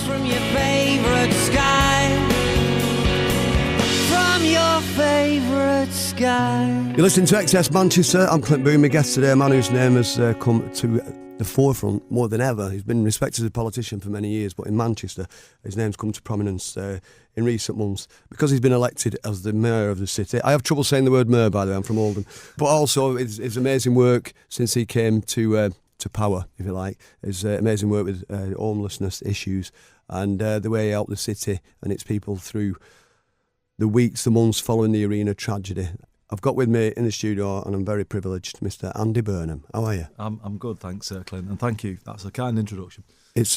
from your favourite sky. From your favourite sky. You're listening to XS Manchester. I'm Clint Boon. My guest today, a man whose name has come to the forefront more than ever. He's been respected as a politician for many years, but in Manchester, his name's come to prominence in recent months because he's been elected as the mayor of the city. I have trouble saying the word mayor, by the way. I'm from Oldham. But also, his amazing work since he came to power, if you like. His amazing work with homelessness issues and the way he helped the city and its people through the weeks, the months following the arena tragedy. I've got with me in the studio, and I'm very privileged, Mr. Andy Burnham. How are you? I'm good, thanks, Clint, and thank you. That's a kind introduction. It's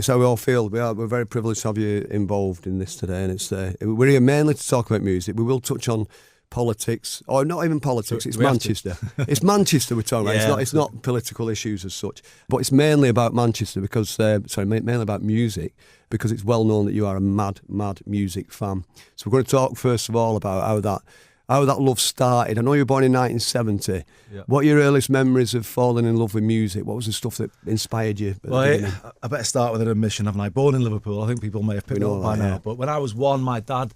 how we all feel. We're very privileged to have you involved in this today, and we're here mainly to talk about music. We will touch on politics, or not even politics. It's Manchester. It's Manchester we're talking about. Yeah, it's not political issues as such, but it's mainly about Manchester because mainly about music, because it's well known that you are a mad music fan. So we're going to talk first of all about how that love started. I know you were born in 1970. Yeah. What are your earliest memories of falling in love with music? What was the stuff that inspired you? I better start with an admission, haven't I? Born in Liverpool. I think people may have picked it up by now. But when I was one, my dad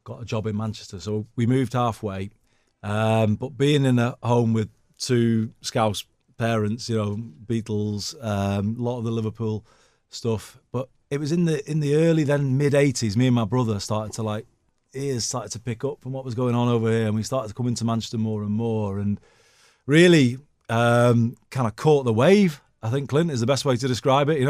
got a job in Manchester, so we moved halfway. But being in a home with two Scouse parents, Beatles, a lot of the Liverpool stuff. But it was in the early then mid 80s. Me and my brother started to ears started to pick up from what was going on over here, and we started to come into Manchester more and more, and really kind of caught the wave. I think, Clint, is the best way to describe it.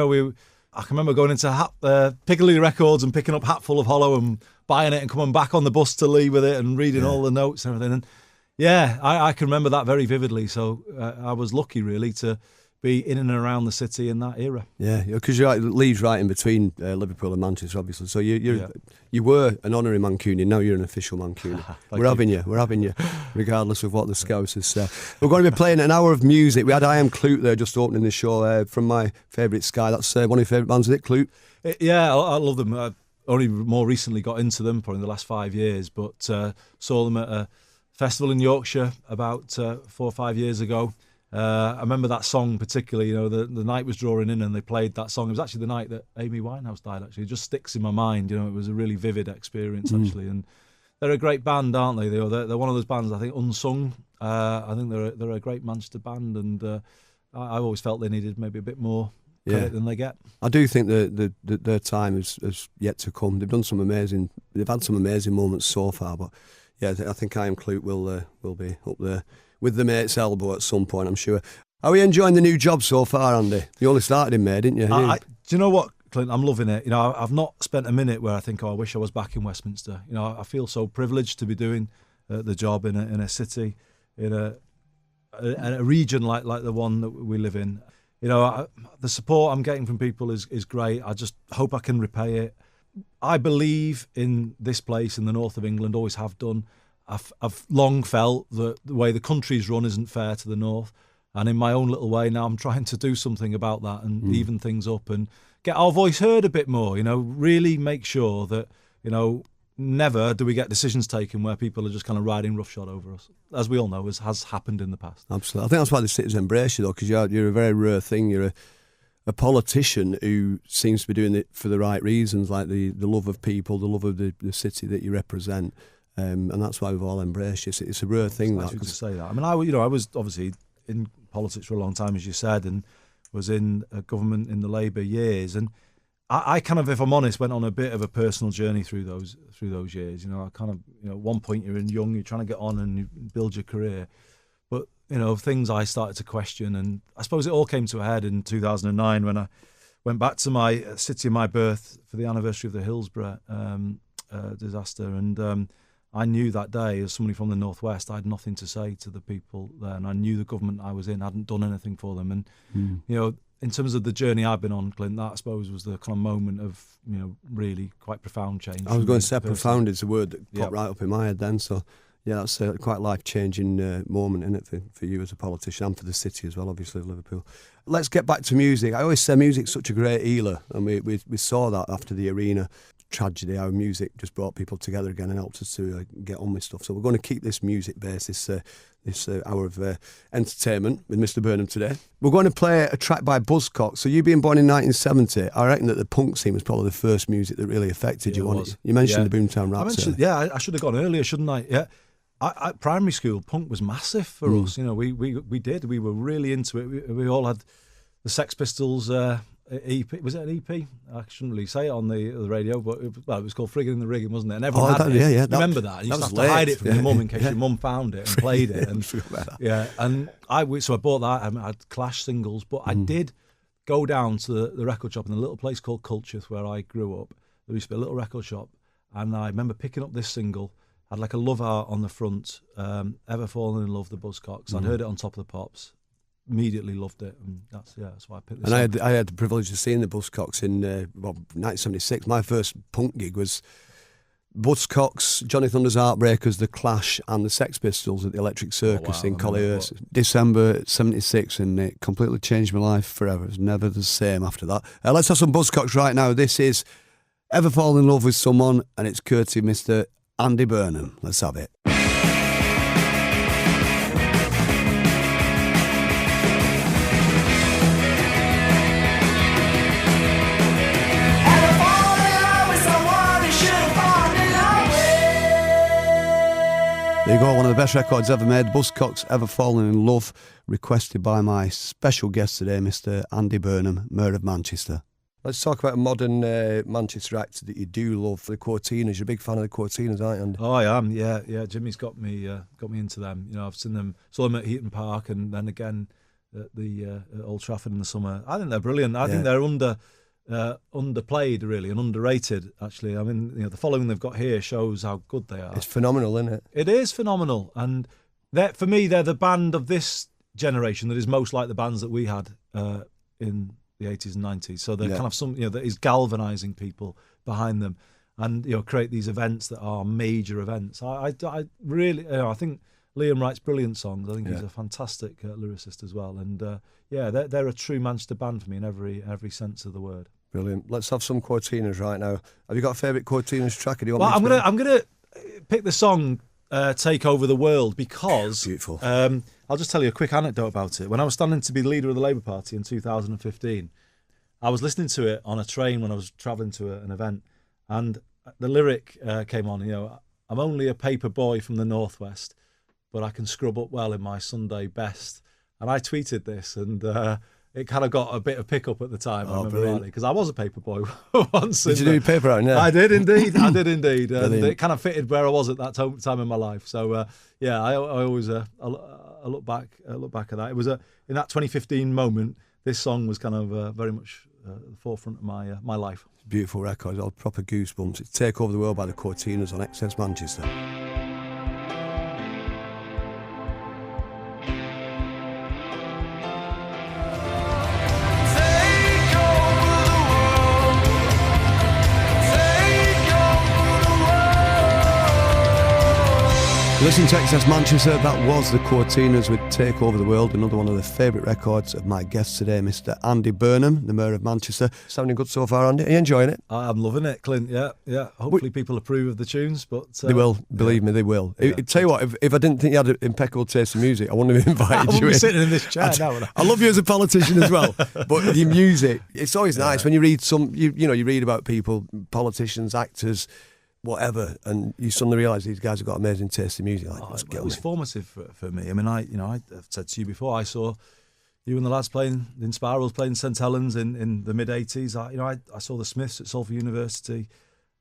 I can remember going into Piccadilly Records and picking up Hatful of Hollow and buying it and coming back on the bus to Lee with it and reading all the notes and everything. And I can remember that very vividly. So I was lucky, really, to be in and around the city in that era. Yeah, because Lee's right in between Liverpool and Manchester, obviously. So you were an honorary Mancunian, now you're an official Mancunian. We're having you, regardless of what the Scousers say. We're going to be playing an hour of music. We had I Am Clute there just opening the show from my favourite Sky. That's one of your favourite bands, is it, Clute? Yeah, I love them. I only more recently got into them, probably in the last 5 years, but saw them at a festival in Yorkshire about 4 or 5 years ago. I remember that song particularly, the night was drawing in and they played that song. It was actually the night that Amy Winehouse died, actually. It just sticks in my mind, it was a really vivid experience, actually. And they're a great band, aren't they? They're one of those bands, I think, unsung. I think they're a great Manchester band, and I always felt they needed maybe a bit more credit than they get. I do think that their time is yet to come. They've had some amazing moments so far, but yeah, I think I Am Clute will be up there with the mate's elbow at some point, I'm sure. Are we enjoying the new job so far, Andy? You only started in May, didn't you? Do you know what, Clint? I'm loving it. I've not spent a minute where I think, I wish I was back in Westminster. I feel so privileged to be doing the job in a city, in a region like the one that we live in. The support I'm getting from people is great. I just hope I can repay it. I believe in this place in the north of England, always have done. I've long felt that the way the country's run isn't fair to the north, and in my own little way now I'm trying to do something about that and even things up and get our voice heard a bit more, really make sure that, never do we get decisions taken where people are just kind of riding roughshod over us, as we all know has happened in the past. Absolutely. I think that's why the city's embrace you, though, because you're a very rare thing. You're a politician who seems to be doing it for the right reasons, like the love of people, the love of the city that you represent. And that's why we've all embraced you. It's a rare thing. That's to say that. I mean, I was obviously in politics for a long time, as you said, and was in government in the Labour years. And I kind of, if I'm honest, went on a bit of a personal journey through those years. I kind of, at one point you're young, you're trying to get on and you build your career, but things I started to question, and I suppose it all came to a head in 2009 when I went back to my city of my birth for the anniversary of the Hillsborough disaster, and I knew that day, as somebody from the Northwest, I had nothing to say to the people there, and I knew the government I was in hadn't done anything for them. And, in terms of the journey I've been on, Clint, that I suppose was the kind of moment of, really quite profound change. I was going to say profound is a word that popped right up in my head then, so yeah, that's a quite life-changing moment, isn't it, for you as a politician and for the city as well, obviously, Liverpool. Let's get back to music. I always say music's such a great healer, and we saw that after the arena tragedy, how music just brought people together again and helped us to get on with stuff. So we're going to keep this music base, this hour of entertainment with Mr. Burnham today. We're going to play a track by Buzzcocks. So you being born in 1970, I reckon that the punk scene was probably the first music that really affected you. You mentioned the Boomtown Rats. I should have gone earlier, shouldn't I? Yeah. I primary school, punk was massive for us. You know, we were really into it. We all had the Sex Pistols EP. Was it an EP? I shouldn't really say it on the radio, but it was called Friggin' in the Riggin', wasn't it? And everyone had it. Remember that? You used to have to hide it from your mum in case your mum found it and played it. And and I bought that. I had Clash singles, but I did go down to the record shop in a little place called Culcheth where I grew up. There used to be a little record shop, and I remember picking up this single. Had like a love art on the front, Ever Fallen in Love, the Buzzcocks. I'd heard it on Top of the Pops. Immediately loved it, and that's why I picked this. And I had the privilege of seeing the Buzzcocks in 1976. My first punk gig was Buzzcocks, Johnny Thunder's Heartbreakers, The Clash, and the Sex Pistols at the Electric Circus in Collyhurst, December '76, and it completely changed my life forever. It was never the same after that. Let's have some Buzzcocks right now. This is Ever Fall in Love with Someone, and it's courtesy of Mr. Andy Burnham. Let's have it. There you go, one of the best records ever made. Buzzcocks, Ever Fallen in Love, requested by my special guest today, Mr. Andy Burnham, Mayor of Manchester. Let's talk about a modern Manchester act that you do love, the Quartinas. You're a big fan of the Quartinas, aren't you, Andy? Oh, I am. Yeah. Jimmy's got me into them. You know, I've saw them at Heaton Park, and then again at the at Old Trafford in the summer. I think they're brilliant. I think they're underplayed really and underrated. Actually, I mean, the following they've got here shows how good they are. It's phenomenal, isn't it? It is phenomenal, and for me, they're the band of this generation that is most like the bands that we had in the 80s and 90s. So they're kind of that is galvanising people behind them, and create these events that are major events. I really, I think Liam writes brilliant songs. I think he's a fantastic lyricist as well, and they're a true Manchester band for me in every sense of the word. Brilliant. Let's have some Quartinas right now. Have you got a favourite Quartinas track? Do you want I'm gonna pick the song "Take Over the World" because beautiful. I'll just tell you a quick anecdote about it. When I was standing to be the leader of the Labour Party in 2015, I was listening to it on a train when I was travelling to an event, and the lyric came on. I'm only a paper boy from the Northwest, but I can scrub up well in my Sunday best. And I tweeted this, and it kind of got a bit of pickup at the time. I remember because I was a paper boy once. Did you do your paper out? Yeah, I did indeed. And it kind of fitted where I was at that time in my life. So I always I look back at that. It was in that 2015 moment. This song was kind of very much at the forefront of my life. It's a beautiful record. It's all proper goosebumps. It's "Take Over the World" by the Quartinas on XS Manchester. Listen to XS Manchester, that was the Quartinas with "Take Over the World," another one of the favourite records of my guest today, Mr. Andy Burnham, the Mayor of Manchester. Sounding good so far, Andy? Are you enjoying it? I'm loving it, Clint, yeah. Hopefully people approve of the tunes, but... they will, believe me, they will. Yeah. Tell you what, if I didn't think you had an impeccable taste of music, I wouldn't have invited you in. I wouldn't be sitting in this chair now, would I? I love you as a politician as well, but your music, it's always nice when you read you read about people, politicians, actors, whatever, and you suddenly realise these guys have got amazing taste in music. It was formative for me. I mean, I've said to you before, I saw you and the lads playing in Spirals, playing St Helens in the mid '80s. I saw the Smiths at Salford University.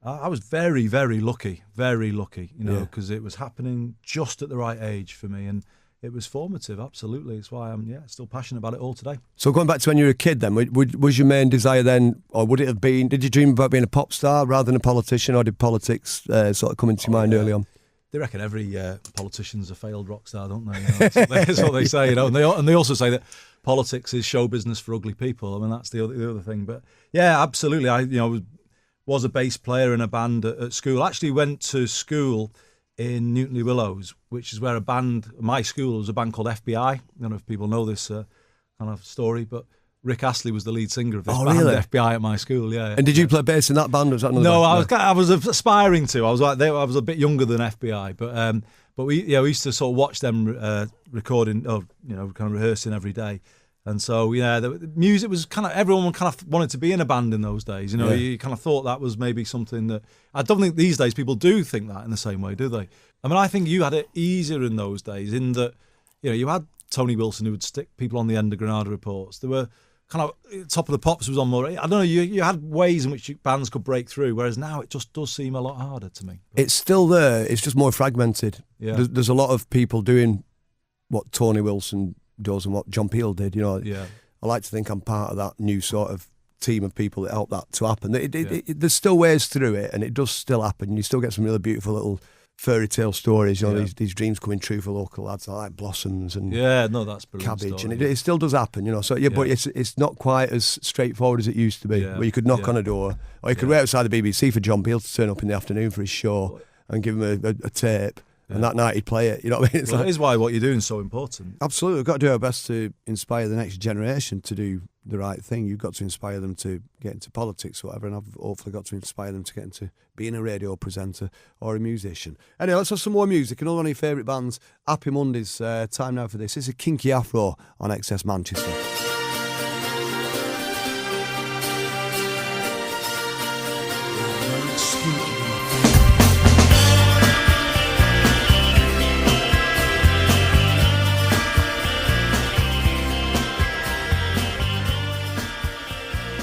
I was very, very lucky, because it was happening just at the right age for me, and it was formative. Absolutely, it's why I'm still passionate about it all today. So going back to when you were a kid, then, was your main desire then, or would it have been? Did you dream about being a pop star rather than a politician, or did politics sort of come into your mind early on? They reckon every politician's a failed rock star, don't they? That's what they say, And they also say that politics is show business for ugly people. I mean, that's the other thing. But yeah, absolutely. I was a bass player in a band at school. Actually went to school in Newton Willows, which is where my school was a band called FBI. I don't know if people know this kind of story, but Rick Astley was the lead singer of this Oh, band, really? FBI at my school. Yeah. And did you play bass in that band? Or was that another No, band? I was aspiring to. I was a bit younger than FBI, but we used to sort of watch them recording, or kind of rehearsing every day. And so, the music was kind of, everyone kind of wanted to be in a band in those days. You kind of thought that was maybe something that, I don't think these days people do think that in the same way, do they? I mean, I think you had it easier in those days in that, you had Tony Wilson who would stick people on the end of Granada Reports. There were kind of, Top of the Pops was on more, I don't know, you had ways in which bands could break through, whereas now it just does seem a lot harder to me. It's still there, it's just more fragmented. Yeah. There's a lot of people doing what Tony Wilson does and what John Peel did, Yeah. I like to think I'm part of that new sort of team of people that helped that to happen. There's still ways through it, and it does still happen. You still get some really beautiful little fairy tale stories, these dreams coming true for local lads like Blossoms and that's brilliant Cabbage, story, and it still does happen, but it's not quite as straightforward as it used to be, where you could knock on a door, or you could wait outside the BBC for John Peel to turn up in the afternoon for his show and give him a tape. And that night he'd play it, you know what I mean? It is why what you're doing is so important. Absolutely, we've got to do our best to inspire the next generation to do the right thing. You've got to inspire them to get into politics or whatever, and I've hopefully got to inspire them to get into being a radio presenter or a musician. Anyway, let's have some more music. Another one of your favourite bands, Happy Mondays. Time now for this. This is Kinky Afro on XS Manchester.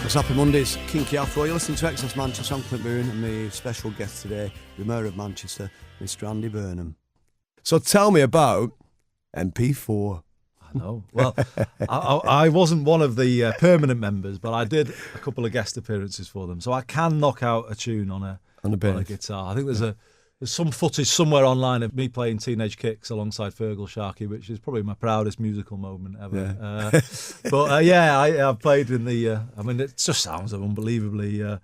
It's Happy Mondays, Kinky Afro. You're listening to XS Manchester. I'm Clint Boon, and my special guest today, the Mayor of Manchester, Mr. Andy Burnham. So tell me about MP4. I know. Well, I wasn't one of the permanent members, but I did a couple of guest appearances for them. So I can knock out a tune on a guitar. I think there's some footage somewhere online of me playing Teenage Kicks alongside Fergal Sharkey, which is probably my proudest musical moment ever. I've played in the. It just sounds unbelievably,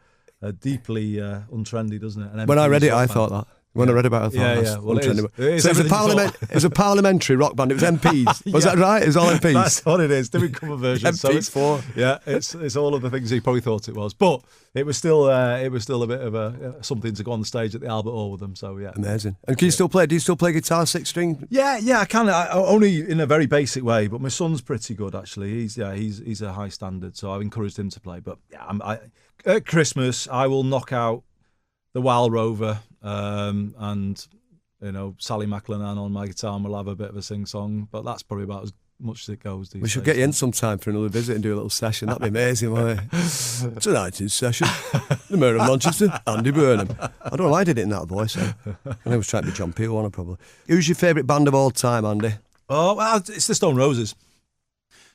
deeply untrendy, doesn't it? And when I read it, I thought that. When I read about it, I thought that's well, untrendy. So it was a parliamentary rock band. It was MPs. Was that right? It was all MPs. That's what it is. Different cover version. MP4. So it's all of the things he probably thought it was, but it was still a bit of something to go on the stage at the Albert Hall with them. So yeah, amazing. And can you still play? Do you still play guitar, 6-string? Yeah, I can. Only in a very basic way, but my son's pretty good actually. He's a high standard, so I've encouraged him to play. But yeah, at Christmas I will knock out the Wild Rover. And Sally McLennan on my guitar, and we'll have a bit of a sing-song, but that's probably about as much as it goes these We should days. get you in sometime for another visit and do a little session. That'd be amazing, wouldn't it? Tonight's his session. The Mayor of Manchester, Andy Burnham. I don't know why I did it in that voice. I was trying to be John Peel, wasn't I, probably. Who's your favourite band of all time, Andy? Oh, well, it's the Stone Roses.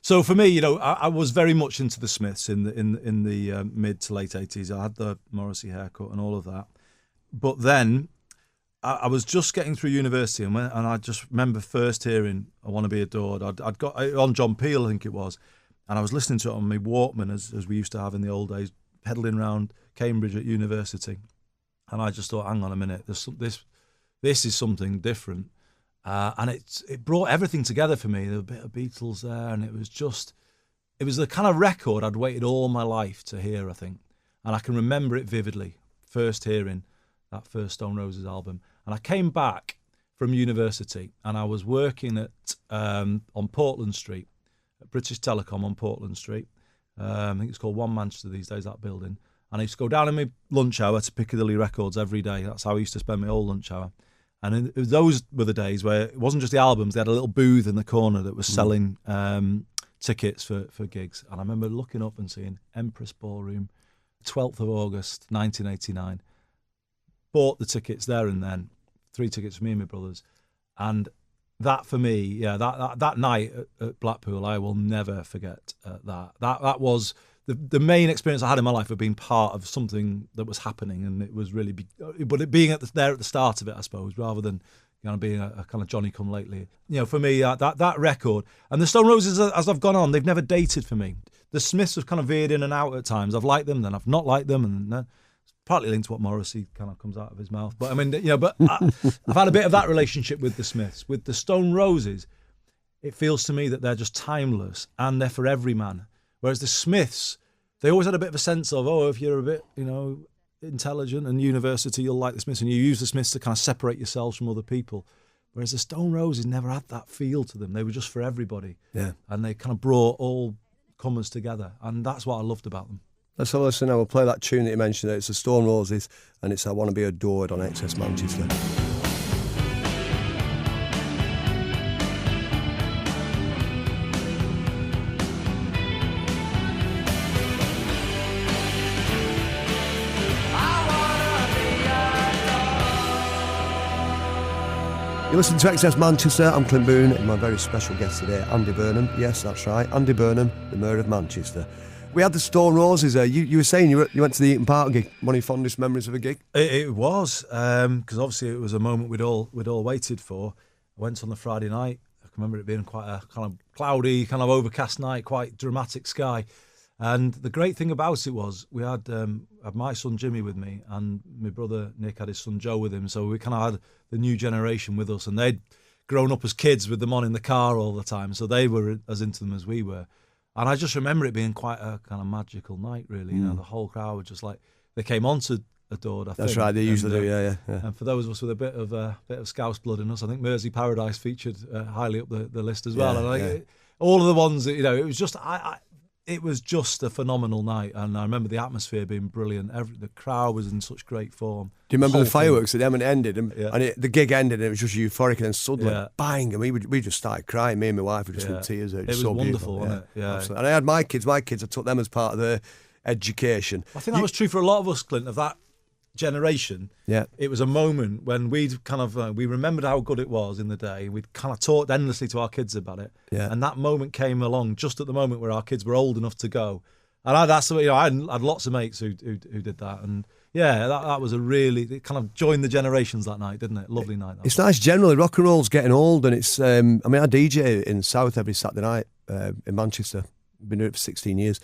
So for me, I was very much into the Smiths in the mid to late 80s. I had the Morrissey haircut and all of that. But then I was just getting through university, and I just remember first hearing "I Want to Be Adored." I'd got on John Peel, I think it was, and I was listening to it on my Walkman as we used to have in the old days, pedalling around Cambridge at university, and I just thought, hang on a minute, this is something different, and it brought everything together for me. There was a bit of Beatles there, and it was the kind of record I'd waited all my life to hear, I think, and I can remember it vividly. First hearing that first Stone Roses album, and I came back from university, and I was working at on Portland Street, at British Telecom on Portland Street. I think it's called One Manchester these days, that building. And I used to go down in my lunch hour to Piccadilly Records every day. That's how I used to spend my whole lunch hour. And those were the days where it wasn't just the albums; they had a little booth in the corner that was selling tickets for gigs. And I remember looking up and seeing Empress Ballroom, 12th of August, 1989. Bought the tickets there and then, 3 tickets for me and my brothers, and that for me, that night at Blackpool, I will never forget. That was the main experience I had in my life of being part of something that was happening, and it was really, but it being there at the start of it, I suppose, rather than being a kind of Johnny come lately. For me, that record and the Stone Roses, as I've gone on, they've never dated for me. The Smiths have kind of veered in and out at times. I've liked them, then I've not liked them, and then partly linked to what Morrissey kind of comes out of his mouth. But I've had a bit of that relationship with the Smiths. With the Stone Roses, it feels to me that they're just timeless and they're for every man. Whereas the Smiths, they always had a bit of a sense of, oh, if you're a bit, intelligent and university, you'll like the Smiths, and you use the Smiths to kind of separate yourselves from other people. Whereas the Stone Roses never had that feel to them. They were just for everybody. Yeah. And they kind of brought all comers together. And that's what I loved about them. Let's have a listen now. We'll play that tune that you mentioned. It's the Stone Roses, and it's I Want to Be Adored on XS Manchester. You listen to XS Manchester. I'm Clint Boon, and my very special guest today, Andy Burnham. Yes, that's right, Andy Burnham, the Mayor of Manchester. We had the Stone Roses there. You were saying you went to the Eaton Park gig. One of your fondest memories of a gig? It was, because obviously it was a moment we'd all waited for. I went on the Friday night. I can remember it being quite a kind of cloudy, kind of overcast night, quite dramatic sky. And the great thing about it was we had my son Jimmy with me, and my brother Nick had his son Joe with him. So we kind of had the new generation with us, and they'd grown up as kids with them on in the car all the time. So they were as into them as we were. And I just remember it being quite a kind of magical night, really. You know, the whole crowd were just like, they came on to Adored, I think. That's right, they usually do, yeah. And for those of us with a bit of Scouse blood in us, I think Mersey Paradise featured highly up the list as well. Yeah, and all of the ones that, it was just, it was just a phenomenal night. And I remember the atmosphere being brilliant. The crowd was in such great form. Do you remember the Whole fireworks at them when it ended? And, Yeah. the gig ended and it was just euphoric, and then suddenly, Yeah. bang, and we just started crying. Me and my wife were just in Yeah. tears. It It was was so wonderful, beautiful. wasn't it? Yeah. Absolutely. And I had my kids, I took them as part of their education. I think that was true for a lot of us, Clint, of that generation. Yeah. It was a moment when we'd kind of we remembered how good it was in the day. We'd kind of talked endlessly to our kids about it. Yeah. And that moment came along just at the moment where our kids were old enough to go. And I had lots of mates who did that. And yeah, that was it kind of joined the generations that night, didn't it? Lovely night. It's nice generally. Rock and roll's getting old, and it's. I DJ in South every Saturday night in Manchester. Been doing it for 16 years,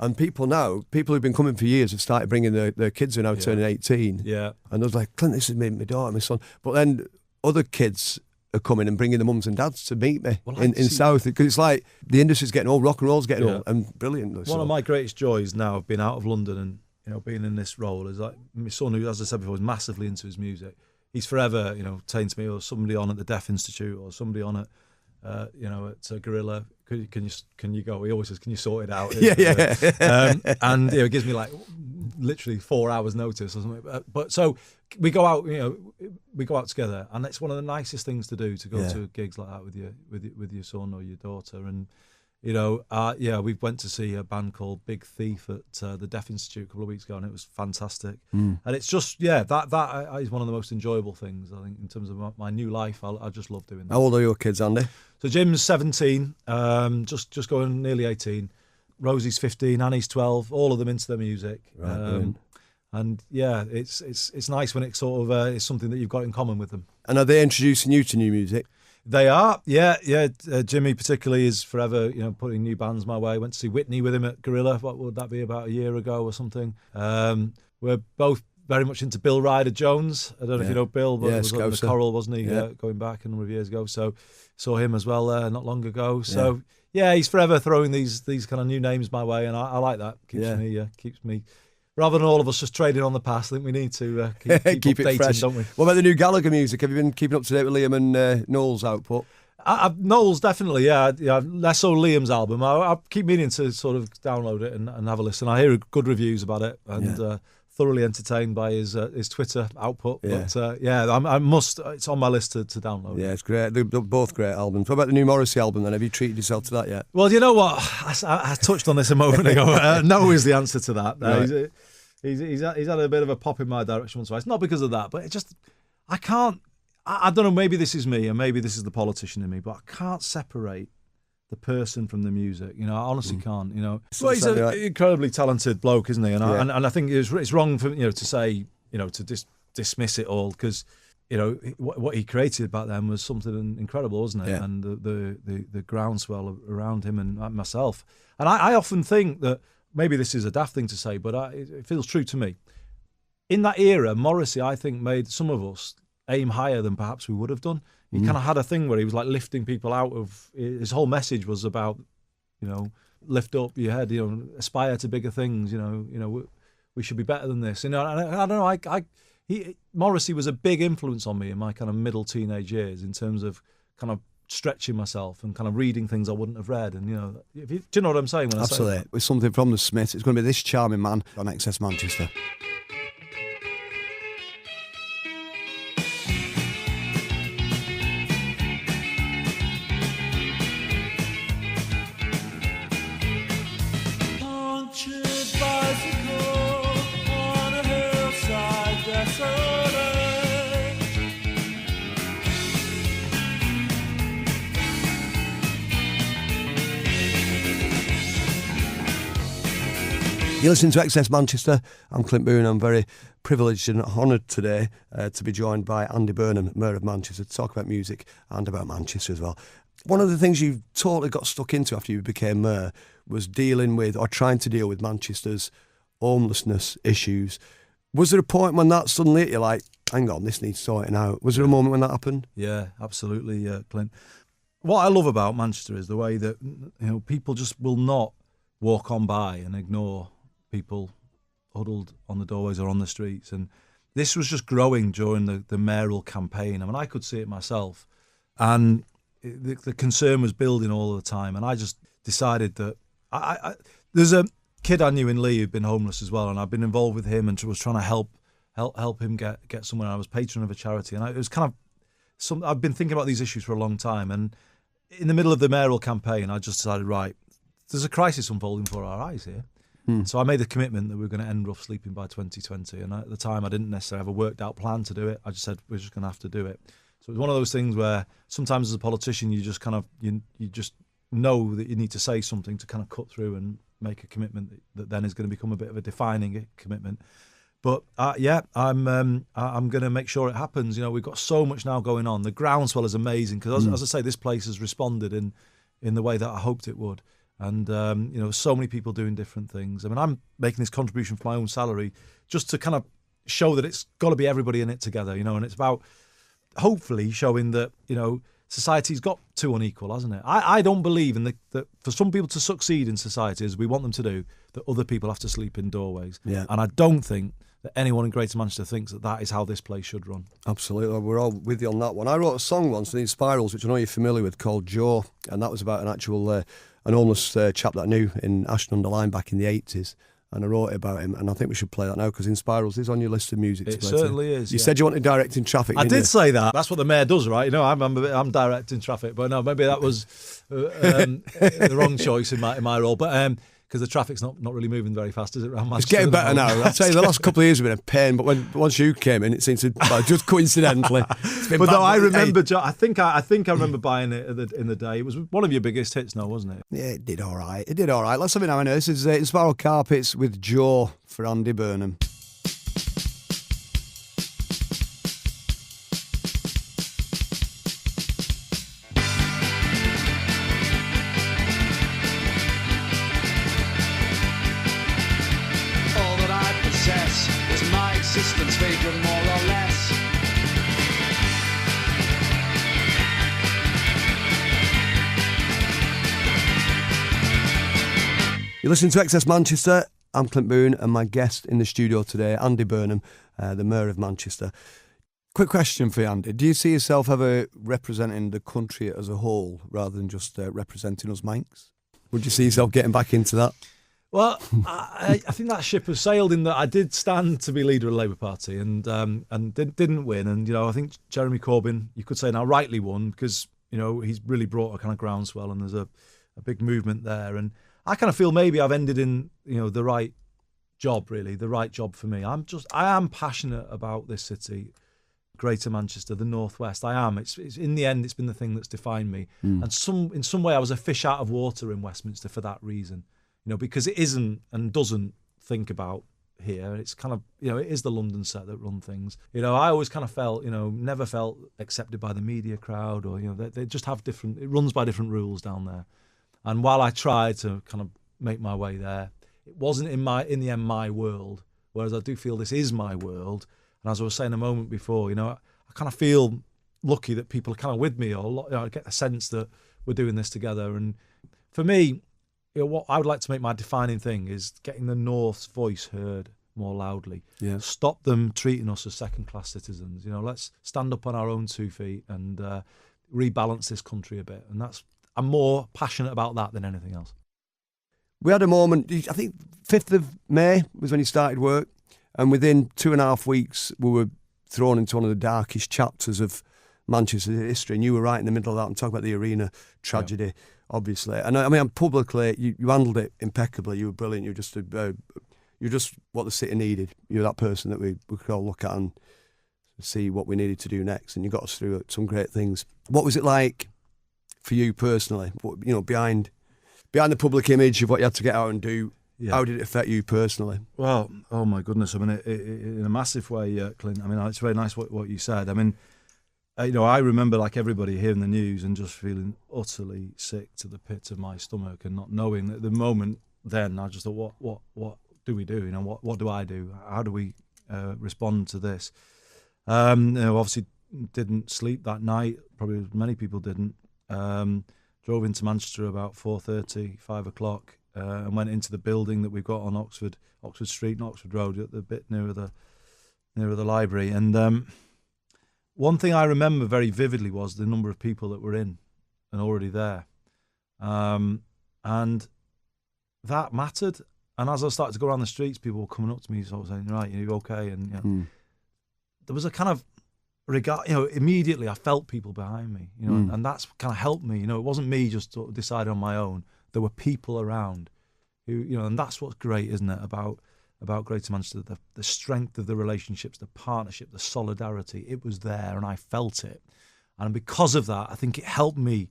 and people who've been coming for years have started bringing their kids who are now turning 18. Yeah, and I was like, Clint, this is my daughter, my son. But then other kids are coming and bringing the mums and dads to meet me in South, because it's like the industry's getting old, rock and roll's getting old, and brilliant. One of my greatest joys now of being out of London and being in this role is like my son, who, as I said before, is massively into his music. He's forever saying to me, or somebody on at the Deaf Institute, or somebody on at at Gorilla, can you go? He always says, can you sort it out? And it gives me like literally 4 hours notice or something. But so we go out together, and it's one of the nicest things to do, to go to gigs like that with your son or your daughter. And we went to see a band called Big Thief at the Deaf Institute a couple of weeks ago, and it was fantastic. And it's just that is one of the most enjoyable things, I think, in terms of my new life. I just love doing that. How old are your kids, Andy? So Jim's 17, just going nearly 18. Rosie's 15, Annie's 12. All of them into their music. Right, and yeah, it's nice when it's sort of it's something that you've got in common with them. And are they introducing you to new music? They are, yeah. Jimmy particularly is forever, putting new bands my way. Went to see Whitney with him at Gorilla. What would that be, about a year ago or something? We're both very much into Bill Ryder Jones. I don't know if you know Bill, but he was on the Coral, wasn't he? Going back a number of years ago. So saw him as well not long ago. So yeah, he's forever throwing these kind of new names my way, and I like that. Keeps me. Rather than all of us just trading on the past, I think we need to keep it fresh, don't we? What about the new Gallagher music? Have you been keeping up to date with Liam and Noel's output? Noel's definitely, yeah. Less so Liam's album. I keep meaning to sort of download it and have a listen. I hear good reviews about it, and thoroughly entertained by his Twitter output. But I must. It's on my list to download. Yeah, it's great. They're both great albums. What about the new Morrissey album then? Have you treated yourself to that yet? Well, you know what? I touched on this a moment ago. No is the answer to that. Right. He's had a bit of a pop in my direction once or twice. Not because of that, but it just, I can't. I don't know. Maybe this is me, and maybe this is the politician in me, but I can't separate the person from the music. I honestly can't. Well, he's an incredibly talented bloke, isn't he? And I think it's wrong for to say to dismiss it all, because what he created back then was something incredible, wasn't it? Yeah. And the groundswell around him and myself. And I often think that maybe this is a daft thing to say, but it feels true to me. In that era, Morrissey, I think, made some of us aim higher than perhaps we would have done. He kind of had a thing where he was like lifting people out of. His whole message was about, lift up your head, aspire to bigger things. We should be better than this. And I don't know. Morrissey was a big influence on me in my kind of middle teenage years in terms of kind of stretching myself and kind of reading things I wouldn't have read. And do you know what I'm saying? When Absolutely. I say With something from the Smiths, it's going to be This Charming Man on XS Manchester. You're listening to XS Manchester. I'm Clint Boon. I'm very privileged and honoured today to be joined by Andy Burnham, Mayor of Manchester, to talk about music and about Manchester as well. One of the things you totally got stuck into after you became Mayor was dealing with, or trying to deal with, Manchester's homelessness issues. Was there a point when that suddenly hit you, like, hang on, this needs sorting out? Was there a moment when that happened? Yeah, absolutely, Clint. What I love about Manchester is the way that people just will not walk on by and ignore people huddled on the doorways or on the streets. And this was just growing during the mayoral campaign. I mean, I could see it myself. And the concern was building all the time. And I just decided that there's a kid I knew in Lee who'd been homeless as well. And I've been involved with him and was trying to help him get somewhere. I was patron of a charity. And it was kind of I've been thinking about these issues for a long time. And in the middle of the mayoral campaign, I just decided, right, there's a crisis unfolding before our eyes here. So I made the commitment that we were going to end rough sleeping by 2020. And at the time, I didn't necessarily have a worked out plan to do it. I just said, we're just going to have to do it. So it was one of those things where sometimes as a politician, you just kind of, you just know that you need to say something to kind of cut through and make a commitment that then is going to become a bit of a defining commitment. But I'm going to make sure it happens. We've got so much now going on. The groundswell is amazing because, as I say, this place has responded in the way that I hoped it would. And, so many people doing different things. I mean, I'm making this contribution for my own salary just to kind of show that it's got to be everybody in it together, and it's about hopefully showing that, society's got too unequal, hasn't it? I don't believe in that for some people to succeed in society, as we want them to do, that other people have to sleep in doorways. Yeah. And I don't think that anyone in Greater Manchester thinks that is how this place should run. Absolutely. We're all with you on that one. I wrote a song once, The Spirals, which I know you're familiar with, called Joe. And that was about an actual... an homeless chap that I knew in Ashton-under-Lyne back in the 80s, and I wrote about him, and I think we should play that now because In Spirals is on your list of music to It play certainly to. is. You said you wanted directing traffic. I didn't did you? say that. That's what the mayor does, right? I'm directing traffic, but no, maybe that was the wrong choice in my role. But because the traffic's not really moving very fast, is it, around Manchester? It's getting better now. I'll tell you, the last couple of years have been a pain, but once you came in, it seems to, just coincidentally. It's been but bad, no, I remember. Hey. I think I remember buying it in the day. It was one of your biggest hits, no, wasn't it? Yeah, it did all right. Let's have it now. This is In Spiral Carpets with Joe for Andy Burnham. Is my existence vagrant more or less? You're listening to XS Manchester. I'm Clint Boon, and my guest in the studio today, Andy Burnham, the Mayor of Manchester. Quick question for you, Andy. Do you see yourself ever representing the country as a whole rather than just representing us Manx? Would you see yourself getting back into that? Well, I think that ship has sailed in that I did stand to be leader of the Labour Party and didn't win. And, I think Jeremy Corbyn, you could say now rightly won because, he's really brought a kind of groundswell and there's a big movement there. And I kind of feel maybe I've ended in, the right job, really, the right job for me. I am passionate about this city, Greater Manchester, the Northwest. I am. It's in the end, it's been the thing that's defined me. And in some way I was a fish out of water in Westminster for that reason. Because it isn't and doesn't think about here. It's kind of, it is the London set that run things. I always kind of felt, never felt accepted by the media crowd or, they just have it runs by different rules down there. And while I tried to kind of make my way there, it wasn't in the end my world. Whereas I do feel this is my world. And as I was saying a moment before, I kind of feel lucky that people are kind of with me or I get a sense that we're doing this together. And for me, what I would like to make my defining thing is getting the North's voice heard more loudly. Yeah. Stop them treating us as second-class citizens. Let's stand up on our own 2 feet and rebalance this country a bit. And I'm more passionate about that than anything else. We had a moment, I think 5th of May was when he started work, and within 2.5 weeks we were thrown into one of the darkest chapters of Manchester history, and you were right in the middle of that. I'm talking about the arena tragedy, obviously. And I mean, publicly, you handled it impeccably. You were brilliant. You're just what the city needed. You're that person that we could all look at and see what we needed to do next, and you got us through some great things. What was it like for you personally? Behind the public image of what you had to get out and do, how did it affect you personally? Well, oh my goodness, I mean, it, in a massive way, Clint. I mean, it's very nice what you said. I mean, I remember, like everybody, hearing the news and just feeling utterly sick to the pit of my stomach, and not knowing that the moment then, I just thought, what do we do? What do I do? How do we respond to this? Obviously didn't sleep that night. Probably many people didn't. Drove into Manchester about 4:30, 5 o'clock, and went into the building that we've got on Oxford Street and Oxford Road, at the bit nearer the library. And one thing I remember very vividly was the number of people that were in and already there, and that mattered. And as I started to go around the streets, people were coming up to me, sort of saying, "Right, you okay?" And there was a kind of regard. Immediately I felt people behind me. And that's kind of helped me. It wasn't me just sort of deciding on my own. There were people around who, and that's what's great, isn't it, about Greater Manchester, the strength of the relationships, the partnership, the solidarity. It was there, and I felt it, and because of that, I think it helped me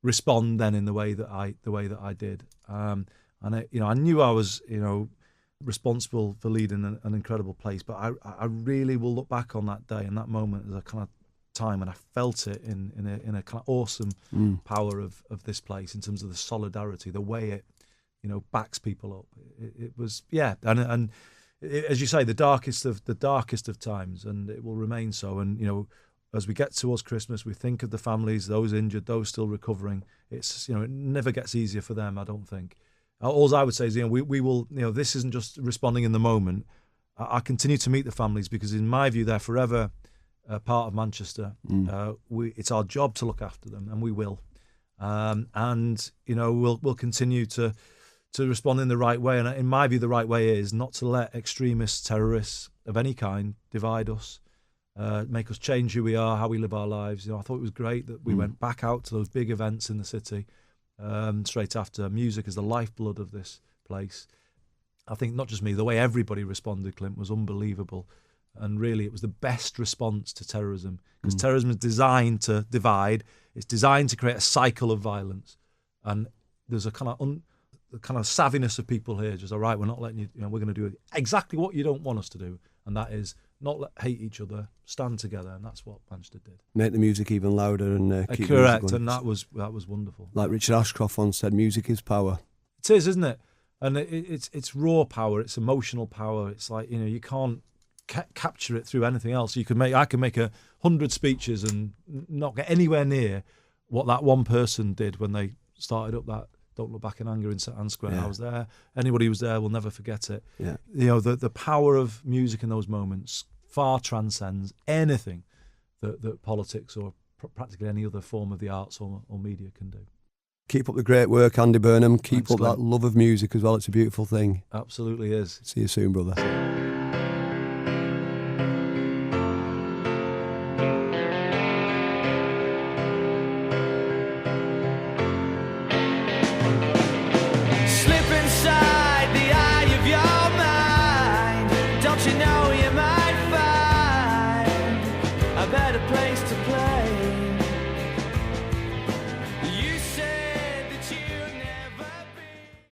respond then in the way that I did. And I knew I was, responsible for leading an incredible place, but I really will look back on that day and that moment as a kind of time, and I felt it in a kind of awesome power of this place in terms of the solidarity, the way it backs people up. It was and as you say, the darkest of times, and it will remain so. And as we get towards Christmas, we think of the families, those injured, those still recovering. It's it never gets easier for them, I don't think. All I would say is, we will, this isn't just responding in the moment. I continue to meet the families because, in my view, they're forever part of Manchester. It's our job to look after them, and we will. And we'll continue to respond in the right way. And in my view, the right way is not to let extremists, terrorists of any kind divide us, make us change who we are, how we live our lives. I thought it was great that we went back out to those big events in the city. Straight after. Music is the lifeblood of this place. I think not just me, the way everybody responded, Clint, was unbelievable. And really, it was the best response to terrorism, because terrorism is designed to divide. It's designed to create a cycle of violence. And there's a kind of savviness of people here. Just, all right, we're not letting you, we're going to do exactly what you don't want us to do. And that is not hate each other, stand together, and that's what Manchester did. Make the music even louder and keep correct, and that was wonderful. Like Richard Ashcroft once said, music is power. It is, isn't it? And it's raw power, it's emotional power. It's like, you can't capture it through anything else. I can make 100 speeches and not get anywhere near what that one person did when they started up that Don't Look Back in Anger in St Anne's Square. I was there. Anybody who was there will never forget it. Yeah. The power of music in those moments far transcends anything that politics or practically any other form of the arts or media can do. Keep up the great work, Andy Burnham. Keep Thanks, up Glenn. that love of music as well. It's a beautiful thing. Absolutely is. See you soon, brother.